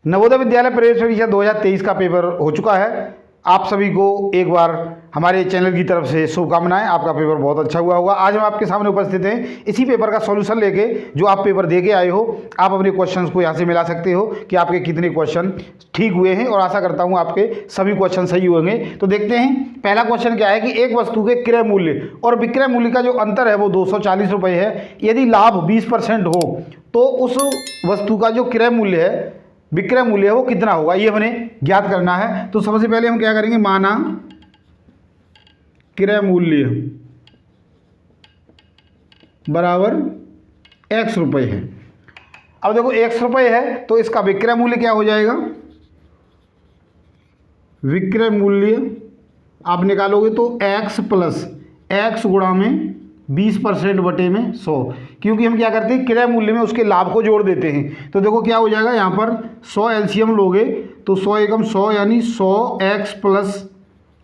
नवोदय विद्यालय प्रवेश परीक्षा 2023 का पेपर हो चुका है। आप सभी को एक बार हमारे चैनल की तरफ से शुभकामनाएं। आपका पेपर बहुत अच्छा हुआ होगा। आज हम आपके सामने उपस्थित हैं इसी पेपर का सॉल्यूशन लेके, जो आप पेपर दे के आए हो। आप अपने क्वेश्चंस को यहाँ से मिला सकते हो कि आपके कितने क्वेश्चन ठीक हुए हैं, और आशा करता हूँ आपके सभी क्वेश्चन सही होंगे। तो देखते हैं पहला क्वेश्चन क्या है कि एक वस्तु के क्रय मूल्य और विक्रय मूल्य का जो अंतर है वो 240 रुपये है। यदि लाभ 20% हो तो उस वस्तु का जो क्रय मूल्य है, विक्रय मूल्य है, वो कितना होगा, ये हमें ज्ञात करना है। तो सबसे पहले हम क्या करेंगे, माना क्रय मूल्य बराबर x रुपये है। अब देखो x रुपये है तो इसका विक्रय मूल्य क्या हो जाएगा, विक्रय मूल्य आप निकालोगे तो x प्लस x गुणा में 20% बटे में 100, क्योंकि हम क्या करते हैं क्रय मूल्य में उसके लाभ को जोड़ देते हैं। तो देखो क्या हो जाएगा, यहाँ पर 100 एलसीएम लोगे तो 100 एकम 100 यानी 100x प्लस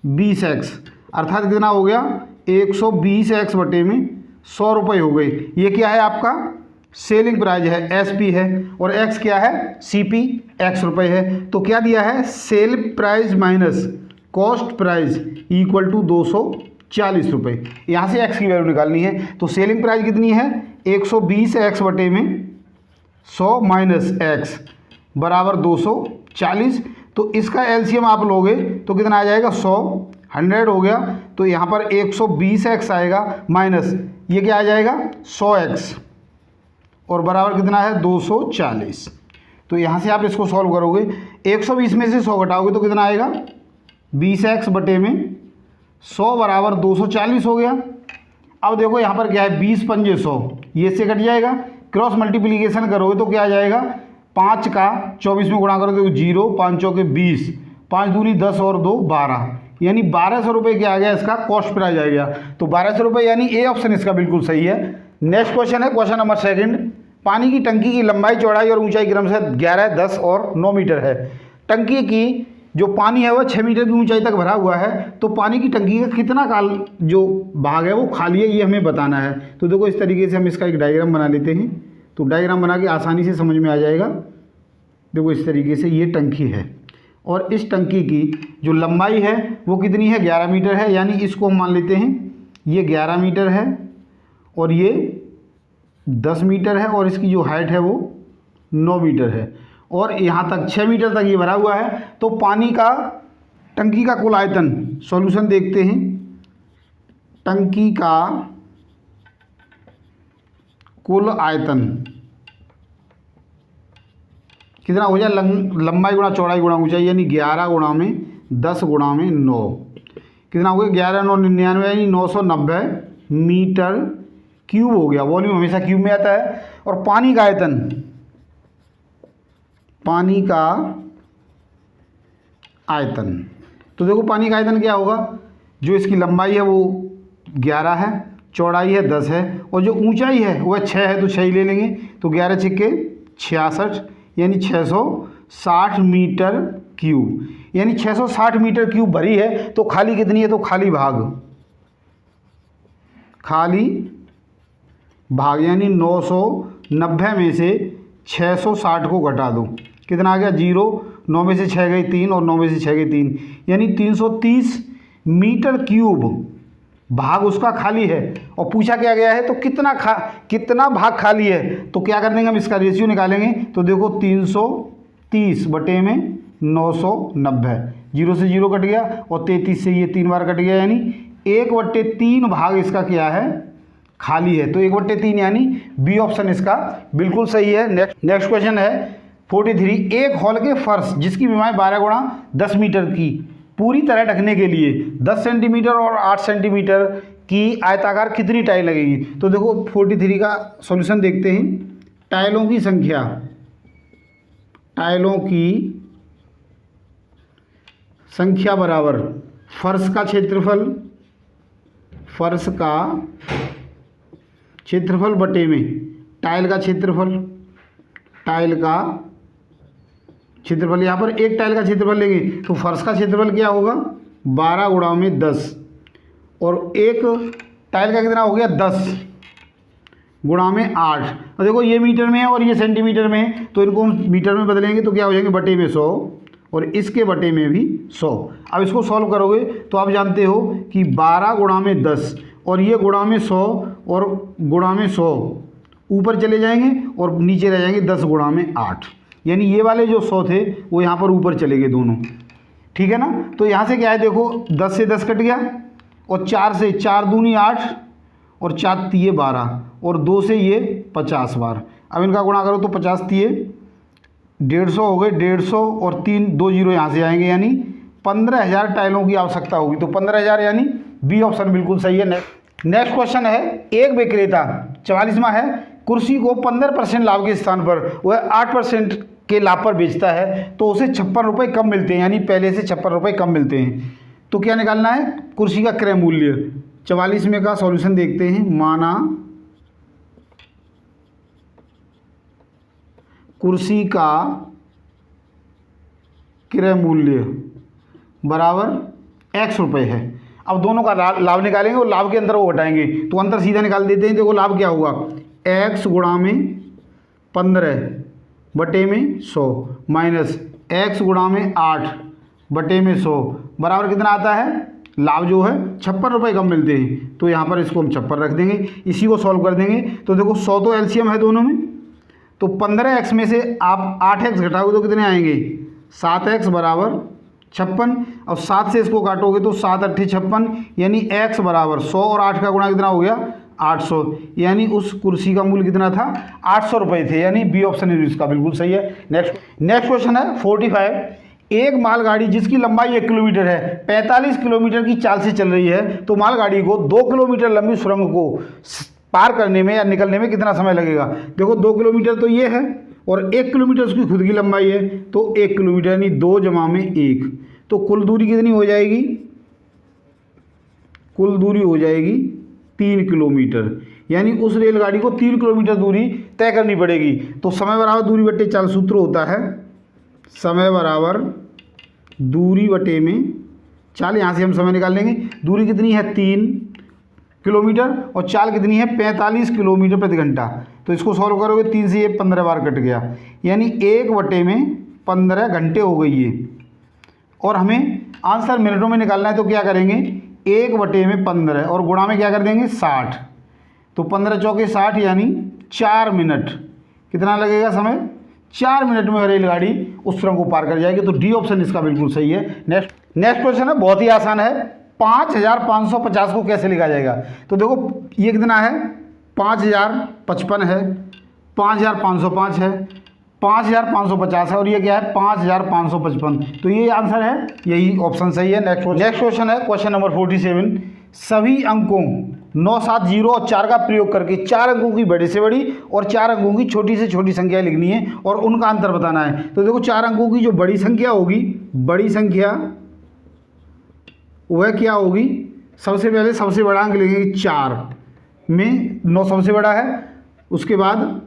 20x, अर्थात कितना हो गया 120x बटे में 100 रुपये हो गए। ये क्या है, आपका सेलिंग प्राइस है, SP है, और x क्या है, CP x रुपये है। तो क्या दिया है, sale price minus cost price equal to 240 रुपये। यहाँ से x की वैल्यू निकालनी है। तो सेलिंग प्राइस कितनी है, 120x बटे में 100 माइनस x बराबर 240। तो इसका एलसीएम आप लोगे तो कितना आ जाएगा, 100 हो गया। तो यहाँ पर 120x आएगा माइनस ये क्या आ जाएगा 100x, और बराबर कितना है 240। तो यहाँ से आप इसको सॉल्व करोगे, 120 में से 100 घटाओगे तो कितना आएगा 20x बटे में 100 बराबर 240 हो गया। अब देखो यहाँ पर क्या है, 20 पंजे 100, ये से कट जाएगा। क्रॉस मल्टीप्लिकेशन करोगे तो क्या आ जाएगा, 5 का 24 में गुणा करोगे तो 0, 5 चौके 20, 5 दूनी 10 और 2 12, यानी 1200 रुपये क्या आ गया, इसका कॉस्ट प्राइस आ गया। तो 1200 रुपये यानी ए ऑप्शन इसका बिल्कुल सही है। नेक्स्ट क्वेश्चन है क्वेश्चन नंबर 2। पानी की टंकी की लंबाई, चौड़ाई और ऊंचाई क्रमशः 11, 10 और 9 मीटर है। टंकी की जो पानी है वह 6 मीटर की ऊंचाई तक भरा हुआ है। तो पानी की टंकी का कितना काल जो भाग है वो खाली है, ये हमें बताना है। तो देखो इस तरीके से हम इसका एक डायग्राम बना लेते हैं। तो डायग्राम बना के आसानी से समझ में आ जाएगा। देखो इस तरीके से ये टंकी है, और इस टंकी की जो लंबाई है वो कितनी है, 11 मीटर है। यानी इसको हम मान लेते हैं ये 11 मीटर है और ये 10 मीटर है, और इसकी जो हाइट है वो 9 मीटर है, और यहाँ तक 6 मीटर तक ये भरा हुआ है। तो पानी का टंकी का कुल आयतन, सॉल्यूशन देखते हैं। टंकी का कुल आयतन कितना हो जाए, लंबाई गुणा चौड़ाई गुणा ऊंचाई, यानी 11 गुणा में 10 गुणा में 9, कितना हो गया 11 9 99, यानी 990 मीटर क्यूब हो गया। वॉल्यूम हमेशा क्यूब में आता है। और पानी का आयतन, पानी का आयतन, तो देखो पानी का आयतन क्या होगा, जो इसकी लंबाई है वो 11 है, चौड़ाई है 10 है, और जो ऊंचाई है वह 6 है, तो 6 ही ले लेंगे। तो 11 छिक्के 66, यानी 660 मीटर क्यूब, यानी 660 मीटर क्यूब भरी है। तो खाली कितनी है, तो खाली भाग यानी 990 में से 660 को घटा दो, कितना आ गया 0, 9 में से 6 गई 3, और 9 में से 6 गई 3, यानी 330 मीटर क्यूब भाग उसका खाली है। और पूछा क्या गया है, तो कितना भाग खाली है। तो क्या कर देंगे हम, इसका रेशियो निकालेंगे। तो देखो 330 बटे में 990, 0 से 0 कट गया, और 33 से ये 3 बार कट गया, यानी 1/3 भाग इसका क्या है, खाली है। तो 1/3 यानी बी ऑप्शन इसका बिल्कुल सही है। नेक्स्ट क्वेश्चन है 43। एक हॉल के फर्श जिसकी लंबाई 12 गुणा 10 मीटर की पूरी तरह ढकने के लिए 10 सेंटीमीटर और 8 सेंटीमीटर की आयताकार कितनी टाइल लगेगी। तो देखो 43 का सॉल्यूशन देखते हैं। टाइलों की संख्या, बराबर फर्श का क्षेत्रफल बटे में टाइल का क्षेत्रफल, यहाँ पर एक टाइल का क्षेत्रफल लेंगे तो फर्श का क्षेत्रफल क्या होगा 12 गुणा में 10, और एक टाइल का कितना हो गया 10, गुणा में 8। और देखो ये मीटर में है और ये सेंटीमीटर में है, तो इनको हम मीटर में बदलेंगे तो क्या हो जाएंगे, बटे में 100 और इसके बटे में भी 100। अब इसको सॉल्व करोगे तो आप जानते हो कि 12 गुणा में 10 और ये गुणा में 100 और गुणा में 100 ऊपर चले जाएंगे और नीचे रह जाएंगे 10 गुणा में 8, यानी ये वाले जो 100 थे वो यहाँ पर ऊपर चले गए दोनों, ठीक है ना। तो यहाँ से क्या है, देखो 10 से 10 कट गया और 4 से 4 दूनी 8 और 4 तिये 12 और 2 से ये 50 बार। अब इनका गुणा करो तो 50 तिये 150 हो गए, 150 और 3 2 जीरो यहाँ से आएंगे, यानी 15,000 टाइलों की आवश्यकता होगी। तो 15,000 यानी बी ऑप्शन बिल्कुल सही है। नेक्स्ट क्वेश्चन है, एक विक्रेता 44वां है, कुर्सी को 15% लाभ के स्थान पर वह 8% के लाभ पर बेचता है तो उसे 56 रुपये कम मिलते हैं, यानी पहले से 56 रुपये कम मिलते हैं। तो क्या निकालना है, कुर्सी का क्रय मूल्य। 44 में का सॉल्यूशन देखते हैं। माना कुर्सी का क्रय मूल्य बराबर x रुपये है। अब दोनों का लाभ निकालेंगे और लाभ के अंदर वो घटाएंगे, तो अंतर सीधा निकाल देते हैं। देखो लाभ क्या हुआ, x गुणा में 15 बटे में 100 माइनस x गुणा में 8 बटे में 100 बराबर कितना आता है, लाभ जो है 56 रुपये कम मिलते हैं। तो यहाँ पर इसको हम 56 रख देंगे, इसी को सॉल्व कर देंगे। तो देखो 100 तो एलसीएम है दोनों में, तो 15x में से आप 8x घटाओगे तो कितने आएंगे, 7x बराबर 56। और 7 से इसको काटोगे तो 7 8 56, यानी x बराबर 100 और 8 का गुणा कितना हो गया 800, यानी उस कुर्सी का मूल्य कितना था 800 रुपये थे, यानी बी ऑप्शन इसका बिल्कुल सही है। नेक्स्ट क्वेश्चन है 45, एक मालगाड़ी जिसकी लंबाई 1 किलोमीटर है 45 किलोमीटर की चाल से चल रही है, तो मालगाड़ी को 2 किलोमीटर लंबी सुरंग को पार करने में या निकलने में कितना समय लगेगा। देखो 2 किलोमीटर तो ये है और 1 किलोमीटर उसकी खुद की लंबाई है, तो 1 किलोमीटर यानी 2 जमा में 1, तो कुल दूरी कितनी हो जाएगी, कुल दूरी हो जाएगी 3 किलोमीटर, यानी उस रेलगाड़ी को 3 किलोमीटर दूरी तय करनी पड़ेगी। तो समय बराबर दूरी बटे चाल सूत्र होता है, समय बराबर दूरी बटे में चाल। यहाँ से हम समय निकाल लेंगे, दूरी कितनी है 3 किलोमीटर और चाल कितनी है 45 किलोमीटर प्रति घंटा। तो इसको सॉल्व करोगे 3 से ये 15 बार कट गया, यानी 1 बटे में 15 घंटे हो गई ये। और हमें आंसर मिनटों में निकालना है, तो क्या करेंगे 1 बटे में 15 और गुणा में क्या कर देंगे 60, तो 15 चौके 60 यानी 4 मिनट कितना लगेगा समय, 4 मिनट में रेलगाड़ी उस सुरंग को पार कर जाएगी। तो डी ऑप्शन इसका बिल्कुल सही है। नेक्स्ट क्वेश्चन है, बहुत ही आसान है, 5550 को कैसे लिखा जाएगा। तो देखो ये कितना है 5055 है, 5505 है, 5550 है और ये क्या है 5555, तो ये आंसर है, यही ऑप्शन सही है। नेक्स्ट क्वेश्चन है क्वेश्चन नंबर 47, सभी अंकों 9 7 0 और 4 का प्रयोग करके 4 अंकों की बड़ी से बड़ी और 4 अंकों की छोटी से छोटी संख्या लिखनी है और उनका अंतर बताना है। तो देखो 4 अंकों की जो बड़ी संख्या होगी, बड़ी संख्या वह क्या होगी, सबसे पहले सबसे बड़ा अंक लेंगे 4 में 9 सबसे बड़ा है, उसके बाद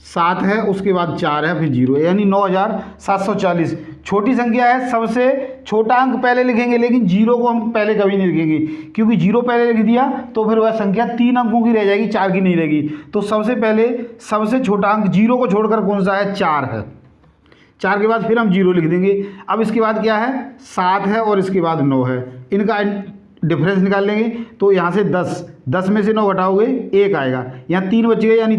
7 है, उसके बाद 4 है, फिर 0, यानी 9740। छोटी संख्या है, सबसे छोटा अंक पहले लिखेंगे, लेकिन 0 को हम पहले कभी नहीं लिखेंगे, क्योंकि 0 पहले लिख दिया तो फिर वह संख्या 3 अंकों की रह जाएगी, 4 की नहीं रहेगी। तो सबसे पहले सबसे छोटा अंक 0 को छोड़कर कौन सा है 4 है, 4 के बाद फिर हम 0 लिख देंगे। अब इसके बाद क्या है 7 है और इसके बाद 9 है, इनका डिफरेंस निकाल लेंगे। तो यहाँ से 10 में से 9 घटाओगे 1 आएगा, यहाँ 3 बच गए यानी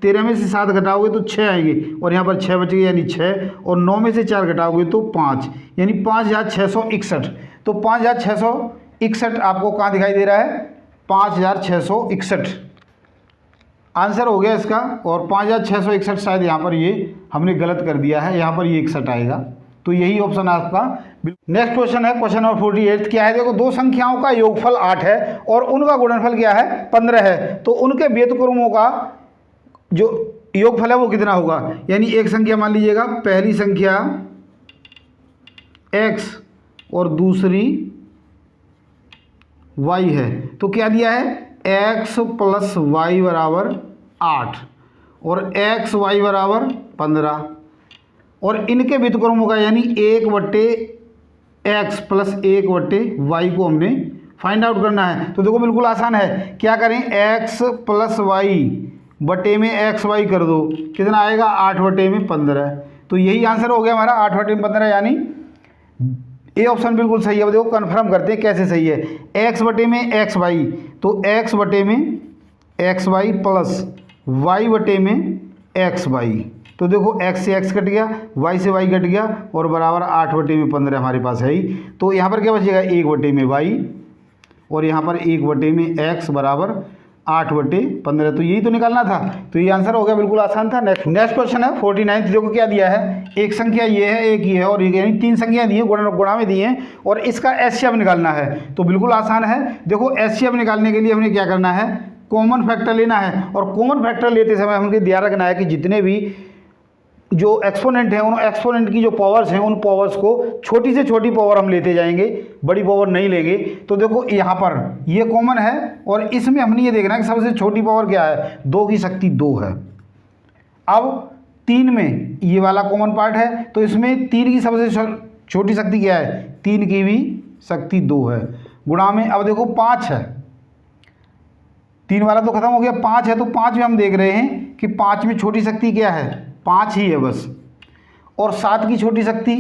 13 में से 7 घटाओगे तो 6 आएंगे और यहाँ पर 6 बच गए यानी 6, और 9 में से 4 घटाओगे तो 5, यानी 5661। तो 5661 आपको कहाँ दिखाई दे रहा है 5661 आंसर हो गया इसका। और 5661 शायद यहाँ पर ये हमने गलत कर दिया है, यहाँ पर ये 61 आएगा, तो यही ऑप्शन आपका। नेक्स्ट क्वेश्चन है क्वेश्चन नंबर 48, क्या है देखो दो संख्याओं का योगफल 8 है और उनका गुणनफल क्या है 15 है, तो उनके व्यतक्रमों का जो योगफल है वो कितना होगा। यानी एक संख्या मान लीजिएगा, पहली संख्या x और दूसरी y है, तो क्या दिया है x प्लस वाई बराबर 8 और एक्स वाई बराबर 15, और इनके व्युत्क्रमों का यानी 1/x प्लस 1/y को हमने फाइंड आउट करना है। तो देखो बिल्कुल आसान है, क्या करें x प्लस वाई बटे में एक्स वाई कर दो, कितना आएगा 8 बटे में 15। तो यही आंसर हो गया हमारा 8 बटे में 15, यानी ए ऑप्शन बिल्कुल सही है। अब देखो कन्फर्म करते हैं कैसे सही है। एक्स बटे में एक्स वाई, तो एक्स बटे में एक्स वाई प्लस वाई बटे में एक्स वाई, तो देखो x से x कट गया, y से y कट गया और बराबर 8 बटे में 15 हमारे पास है ही। तो यहाँ पर क्या बचेगा 1 बटे में y और यहाँ पर 1 बटे में x बराबर 8 बटे 15। तो यही तो निकालना था। तो ये आंसर हो गया, बिल्कुल आसान था। नेक्स्ट क्वेश्चन है 49। देखो क्या दिया है, एक संख्या ये है, एक ये है और ये, यानी 3 संख्याएं दी हैं, गुणा में दी हैं और इसका एचसीएफ निकालना है। तो बिल्कुल आसान है। देखो एचसीएफ निकालने के लिए हमने क्या करना है, कॉमन फैक्टर लेना है। और कॉमन फैक्टर लेते समय हमको ध्यान रखना है कि जितने भी जो एक्सपोनेंट हैं, उन एक्सपोनेंट की जो पावर्स हैं, उन पावर्स को छोटी से छोटी पावर हम लेते जाएंगे, बड़ी पावर नहीं लेंगे। तो देखो यहाँ पर ये कॉमन है और इसमें हमने ये देखना है कि सबसे छोटी पावर क्या है, 2 की शक्ति 2 है। अब 3 में ये वाला कॉमन पार्ट है, तो इसमें 3 की सबसे छोटी शक्ति क्या है, 3 की भी शक्ति 2 है। गुणा में अब देखो 5 है, 3 वाला तो खत्म हो गया, 5 है। तो 5 में हम देख रहे हैं कि 5 में छोटी शक्ति क्या है, 5 ही है बस। और 7 की छोटी शक्ति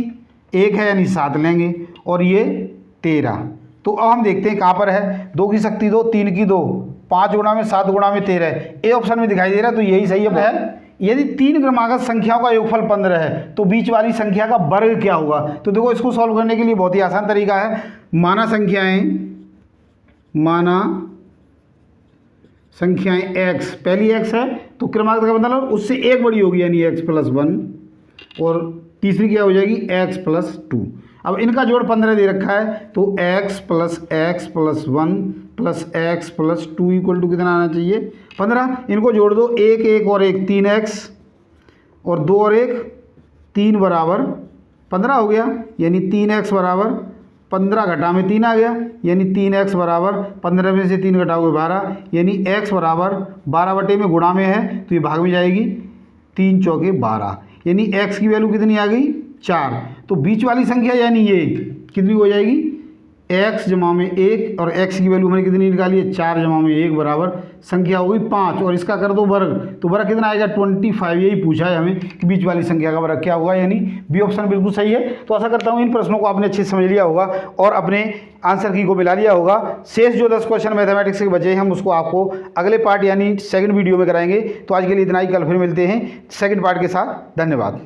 1 है, यानी 7 लेंगे और ये 13। तो अब हम देखते हैं कहाँ पर है, 2 की शक्ति 2, 3 की 2, 5 गुणा में 7 गुणा में 13 है। ए ऑप्शन में दिखाई दे रहा है, तो यही सही है। यदि 3 क्रमागत संख्याओं का योगफल 15 है तो बीच वाली संख्या का वर्ग क्या होगा। तो देखो इसको सॉल्व करने के लिए बहुत ही आसान तरीका है। माना संख्याएं x, पहली x है तो क्रमागत का मतलब उससे एक बड़ी होगी, यानी x + 1 और तीसरी क्या हो जाएगी x + 2। अब इनका जोड़ 15 दे रखा है, तो x + x + 1 + x + 2 = कितना आना चाहिए, 15। इनको जोड़ दो, 1 1 और 1 3x और 2 और 1 3 बराबर 15 हो गया, यानी 3x बराबर 15 घटा में 3 आ गया, यानी 3x बराबर 15 में से 3 घटाओगे 12, यानी x बराबर 12 बटे में गुणा में है तो ये भाग में जाएगी, 3 चौके 12, यानी x की वैल्यू कितनी आ गई 4। तो बीच वाली संख्या यानी ये कितनी हो जाएगी, x जमा में 1 और x की वैल्यू हमने कितनी निकाली है, 4 जमा में 1 बराबर संख्या होगी 5 और इसका कर दो वर्ग, तो वर्ग कितना आएगा 25। यही पूछा है हमें कि बीच वाली संख्या का वर्ग क्या होगा, यानी बी ऑप्शन बिल्कुल सही है। तो आशा करता हूँ इन प्रश्नों को आपने अच्छे से समझ लिया होगा और अपने आंसर की को मिला लिया होगा। शेष जो 10 क्वेश्चन मैथमेटिक्स के बचे हैं हम उसको आपको अगले पार्ट यानी सेकंड वीडियो में कराएंगे। तो आज के लिए इतना ही, कल फिर मिलते हैं सेकंड पार्ट के साथ। धन्यवाद।